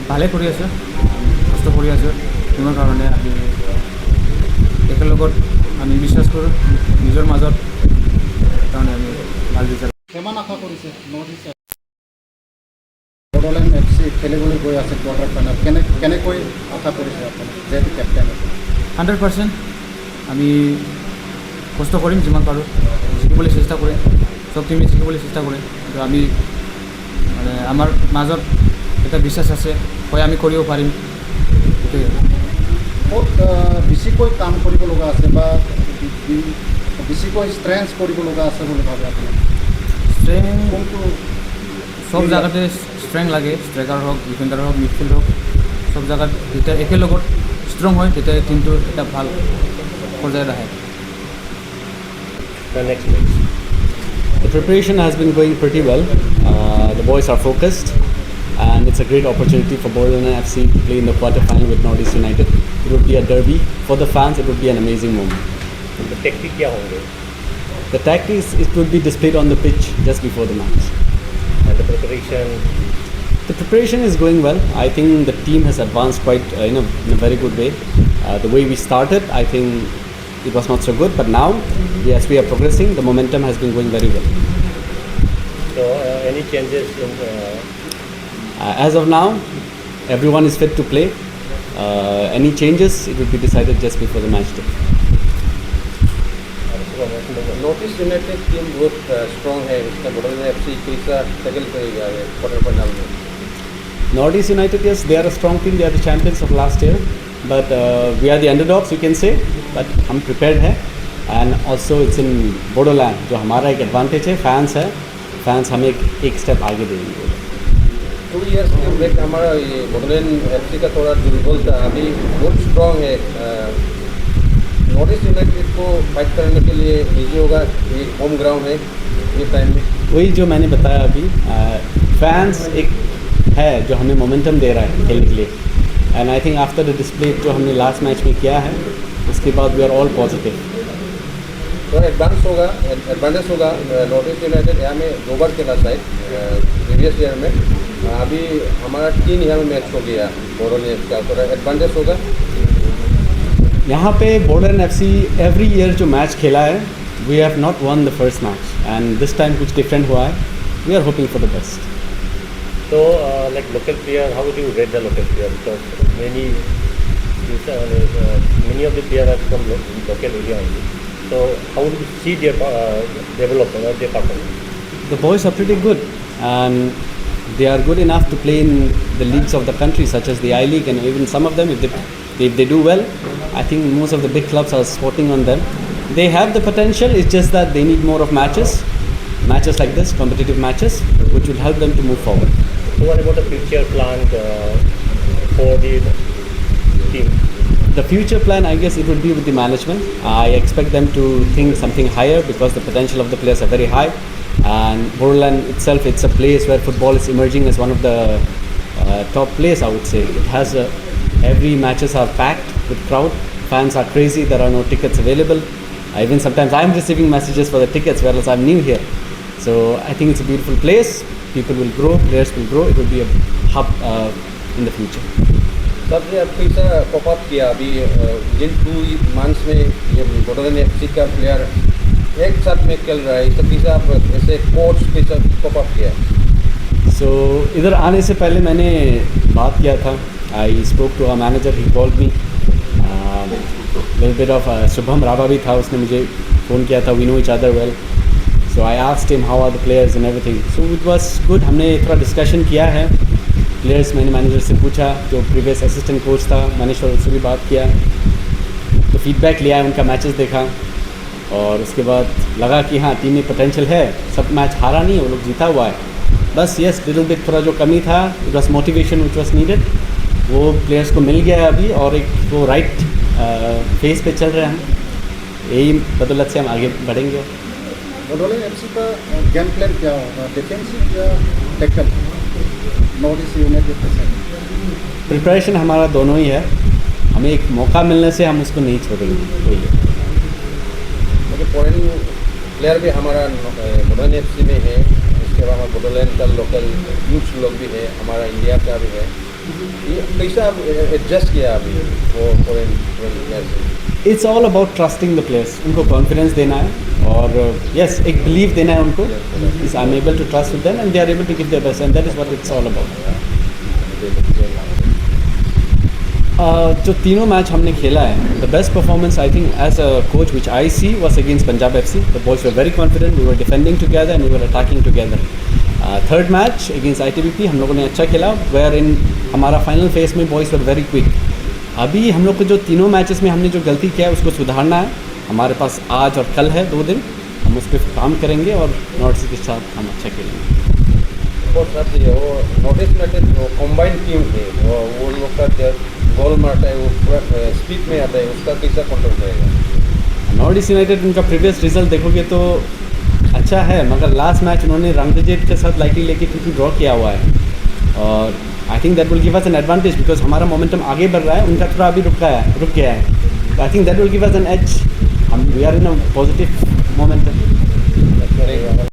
ভালে কৰি আছে, কষ্ট কৰি আছে, তোমাৰ কাৰণে আমি একেলগত আমি বিশ্বাস কৰোঁ নিজৰ মাজত, কাৰণে আমি ভাল ৰিজাল্ট। কিমান আশা কৰিছে নৰ্থ ইষ্ট বড়োলেণ্ড FC খেলিবলৈ গৈ আছে কোৱাৰ্টাৰ ফাইনেল, কেনেকৈ আশা কৰিছে আপুনি যিহেতু কেপ্টেইন আছে? 100% আমি কষ্ট কৰিম, যিমান পাৰোঁ জিকিবলৈ চেষ্টা কৰিম, চব টিমে জিকিবলৈ চেষ্টা কৰে। কিন্তু আমি মানে আমাৰ মাজত এটা বিশ্বাস আছে, হয় আমি কৰিব পাৰিম। সেইটোৱে ক'ত বেছিকৈ কাম কৰিব লগা আছে বা বেছিকৈ ষ্ট্ৰেংথ কৰিব লগা আছে বুলি ভাবে আপুনি? ষ্ট্ৰেংথ কোনটো চব জেগাতে ষ্ট্ৰেংথ লাগে, ষ্ট্ৰাইকাৰ হওক, ডিফেণ্ডাৰ হওক, মিডফিল্ড হওক, চব জেগাত যেতিয়া একেলগত ষ্ট্ৰং হয় তেতিয়া টিমটো এটা ভাল পৰ্যায়ত আহে। The next match. The preparation has been going pretty well. The boys are focused, and it's a great opportunity for Boroland FC to play in the quarter-final with Northeast United. It would be a derby. For the fans, it would be an amazing moment. The tactics क्या होंगे? The tactics, it would be displayed on the pitch just before the match. And the preparation? The preparation is going well. I think the team has advanced quite in a very good way. The way we started, I think it was not so good, but now, as we are progressing, the momentum has been going very well. So, any changes in? As of now, everyone is fit to play. Any changes, it will be decided just before the match day. North east United team बहुत strong है, इसका Baroda FC कैसा struggle करेगा quarter final में? Northeast United, yes, they are a strong team. They are the champions of last year, but we are the underdogs, you can say. But हम prepared हैं, and also it's in Bodoland, जो हमारा एक advantage है, fans हमें एक step आगे देंगे। 2 years के ब्रेक हमारा ये बड़ौदा FC का थोड़ा दुर्बल था, अभी बहुत स्ट्रॉन्ग है। नॉर्थ ईस्ट यूनाइटेड को फाइट करने के लिए इजी होगा, ये होम ग्राउंड है ये टाइम में। वही जो मैंने बताया अभी, फैंस एक है जो हमें मोमेंटम दे रहा है खेलने के लिए, and I think after the display जो हमने लास्ट मैच में किया है, उसके बाद वी आर ऑल पॉजिटिव। तो एडवांस होगा, एडवांटेज होगा नॉर्थ ईस्ट यूनाइटेड यहाँ में 2 बार खेला शायद प्रीवियस ईयर में, अभी हमारा 3 यहाँ में मैच हो गया बॉर्डर का, तो एडवांटेज होगा। यहाँ पे बॉर्डर FC एवरी ईयर जो मैच खेला है, we have not won the first match, and this time कुछ डिफरेंट हुआ है। We are hoping for the best. So, like local player, how would you rate the local player? Because many of the players are from local area only. So, how would you see their development or their performance? The boys are pretty good, and they are good enough to play in the leagues of the country, such as the I-League, and even some of them, if they do well, I think most of the big clubs are sporting on them. They have the potential, it's just that they need more of matches like this, competitive matches, which will help them to move forward. So, what about the future plan for the team? The future plan, I guess, it would be with the management. I expect them to think something higher because the potential of the players are very high. And Boroland itself, it's a place where football is emerging as one of the top players, I would say. It has every matches are packed with crowd. Fans are crazy. There are no tickets available. Even sometimes I'm receiving messages for the tickets, whereas I'm new here. So I think it's a beautiful place. People will grow, players will grow. It will be a hub in the future. सबने अब कैसा pop up किया अभी जिन 2 months में ये Baroda FC का player एक साथ में खेल रहा है, सब कैसा आप ऐसे कोच के साथ पॉप अप किया? So इधर आने से पहले मैंने बात किया था. I spoke to our manager. He called me. Little bit of Shubham Rava भी था, उसने मुझे फ़ोन किया था. We know each other well. So I asked him how are the players and everything. So it was good. हमने थोड़ा discussion किया है. प्लेयर्स मैंने मैनेजर से पूछा, जो प्रीवियस असिस्टेंट कोच था मनीश्वर, उससे भी बात किया, तो फीडबैक लिया, उनका मैचेस देखा, और उसके बाद लगा कि हाँ टीम में पोटेंशियल है. सब मैच हारा नहीं, वो लोग जीता हुआ है. बस यस लिटिल बिट थोड़ा जो कमी था, it was motivation which was needed, वो प्लेयर्स को मिल गया है अभी, और एक वो राइट फेज पे चल रहे हैं. यही बदौलत से हम आगे बढ़ेंगे. बड़ौदा FC का गेम प्लान क्या होगा, डिफेंसिव या टैकल? नॉर्थ ईस्ट यूनाइटेड के साथ प्रिपरेशन हमारा दोनों ही है. हमें एक मौका मिलने से हम उसको नहीं छोड़ेंगे. क्योंकि फॉरेन प्लेयर भी हमारा बड़ौदा FC में है, उसके बाद हमारा बोडोलैंड का लोकल यूथ लोग भी है, हमारा इंडिया का भी है। ये कैसा एडजस्ट किया अभी वो फॉरेन प्लेयर से? It's all about trusting the players. उनको कॉन्फिडेंस देना है और यस एक बिलीव देना है उनको, इस I am able to trust with them and they are able to give their best and that is what it's all about. जो तीनों मैच हमने खेला है, the best performance I think as a coach which I see was against Punjab FC। The boys were very confident, we were defending together and we were attacking together. Third match against ITBP हम लोगों ने अच्छा खेला, where इन हमारा final phase में boys were very quick. अभी हम लोग को जो तीनों मैचेस में हमने जो गलती किया है उसको सुधारना है। हमारे पास आज और कल है 2 दिन, हम उस पर काम करेंगे और नॉर्थ ईस्ट के साथ हम अच्छा खेलेंगे। और साथ ये वो north east United combined team है, वो लोग का जब गोल मारता है वो पूरा स्पीड में आता है, उसका कैसा कंट्रोल करेगा? नॉर्थ ईस्ट यूनाइटेड उनका प्रीवियस रिजल्ट देखोगे तो अच्छा है, मगर लास्ट मैच उन्होंने रंगजेट के साथ लाइटली लेके 2-2 ड्रॉ किया हुआ है और आई think that will give us an advantage because हमारा मोमेंटम आगे बढ़ रहा है, उनका थोड़ा अभी रुक गया है। I think that will give us an edge. हम we are in a positive momentum.